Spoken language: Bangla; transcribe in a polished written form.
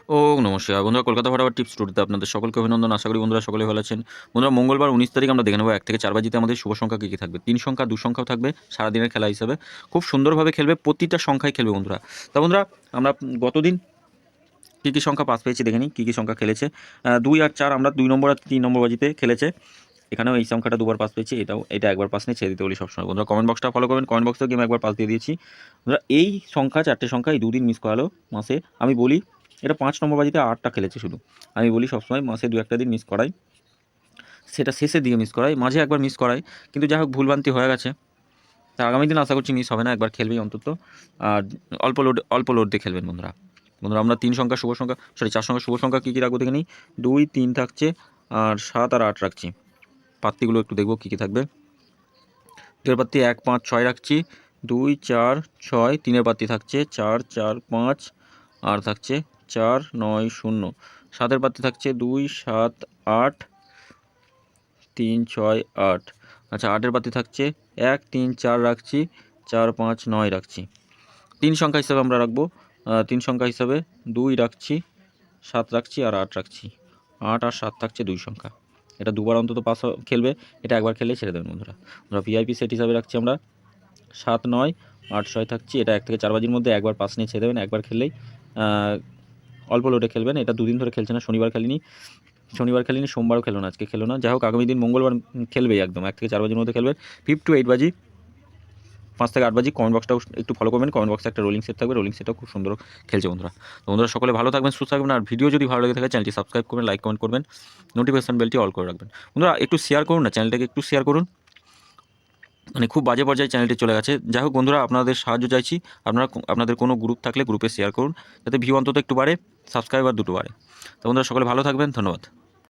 ও নমস্কার বন্ধুরা, কলকাতা ফটাফট টিপস টুডেতে আপনাদের সকলকে অভিনন্দন। আশা করি বন্ধুরা সকলে ভালো আছেন। বন্ধুরা, মঙ্গলবার 19 তারিখ আমরা দেখে নেব 1 থেকে 4 বাজিতে আমাদের শুভ সংখ্যা কী কী থাকবে। 3 সংখ্যা, 2 সংখ্যাও থাকবে সারাদিনের খেলা হিসাবে। খুব সুন্দরভাবে খেলবে, প্রতিটা সংখ্যায় খেলবে বন্ধুরা। তা বন্ধুরা, আমরা গতদিন কী কী সংখ্যা পাস পেয়েছি দেখে নিই, কী কী সংখ্যা খেলেছে। 2 আর 4 আমরা 2 নম্বর আর 3 নম্বর বাজিতে খেলেছে। এখানেও এই সংখ্যাটা দুবার পাস পেয়েছি, এটা একবার পাস নিয়ে ছেড়ে দিতে বলি সবসময়। বন্ধুরা কমেন্ট বক্সটা ফলো করবেন, কমেন্ট বক্সেও গেম একবার পাস দিয়ে দিয়েছি। বন্ধুরা এই সংখ্যা, 4টে সংখ্যা এই 2 দিন মিস করালো মাসে। আমি বলি এটা 5 নম্বর বাজিতে 8টা খেলেছে শুধু। আমি বলি সবসময় মাসে 2-1টা দিন মিস করাই, সেটা শেষের দিকে মিস করাই, মাঝে একবার মিস করাই, কিন্তু যাই হোক ভুলভ্রান্তি হয়ে গেছে। তা আগামী দিন আশা করছি মিস হবে না, একবার খেলবেই অন্তত। আর অল্প লোড দিয়ে খেলবেন বন্ধুরা। বন্ধুরা আমরা 3 সংখ্যা শুভ সংখ্যা, 4 সংখ্যা শুভ সংখ্যা কী কী রাখবো দেখে নিই। 2, 3 থাকছে, আর 7 আর 8 রাখছি। পাত্তিগুলো একটু দেখবো কী কী থাকবে। 2 পাত্তি 1, 5, 6 রাখছি। 2, 4, 6 3 পাত্তি থাকছে 4, 4, 5, আর থাকছে 4, 9, 0। 7 পাত্তি থাকছে 2, 7, 8, 3, 6, 8। আচ্ছা 8 পাত্তি থাকছে 1, 3, 4 রাখছি, 4, 5, 9 রাখছি। 3 সংখ্যা হিসাবে আমরা রাখবো, 3 সংখ্যা হিসাবে 2 রাখছি, 7 রাখছি আর 8 রাখছি। 8 আর 7 থাকছে 2 সংখ্যা। এটা দুবার অন্তত পাস খেলবে, এটা একবার খেলেই ছেড়ে দেবেন বন্ধুরা। আমরা ভিআইপি সেট হিসাবে রাখছি আমরা 7, 9, 8, 6 থাকছি। এটা 1 থেকে 4 বাজির মধ্যে একবার পাস নিয়ে ছেড়ে দেবেন, একবার খেললেই অল্প লোডে খেলবেন। এটা 2 দিন ধরে খেলছে না, শনিবার খেলেনি, সোমবারও খেলো না, আজকে খেলো না। যাই হোক আগামী দিন মঙ্গলবার খেলবেই একদম 1 থেকে 4 বাজির মধ্যে খেলবে। 5 to 8 বাজি, 5 থেকে 8 বাজি। কমেন্ট বক্সটাও একটু ফলো করবেন, কমেন্ট বক্সে একটা রোলিং সেট থাকবে, রোলিং সেটটাও খুব সুন্দর খেলছে বন্ধুরা। তো বন্ধুরা সকলে ভালো থাকবেন, সুস্থ থাকবেন। আর ভিডিও যদি ভালো লেগে থাকে চ্যানেলটি সাবস্ক্রাইব করবেন, লাইক কমেন্ট করবেন, নোটিফিকেশন বেলটি অল করে রাখবেন। বন্ধুরা একটু শেয়ার করুন না, চ্যানেলটাকে একটু শেয়ার করুন। মানে খুব বাজে পর্যায়ে চ্যানেলটি চলে গেছে। যাই হোক বন্ধুরা, আপনাদের সাহায্য চাইছি। আপনাদের কোনো গ্রুপ থাকলে গ্রুপে শেয়ার করুন, যাতে ভিউ অন্তত একটু বাড়ে, সাবস্ক্রাইবার দুটো বাড়ে। তো বন্ধুরা সকলে ভালো থাকবেন, ধন্যবাদ।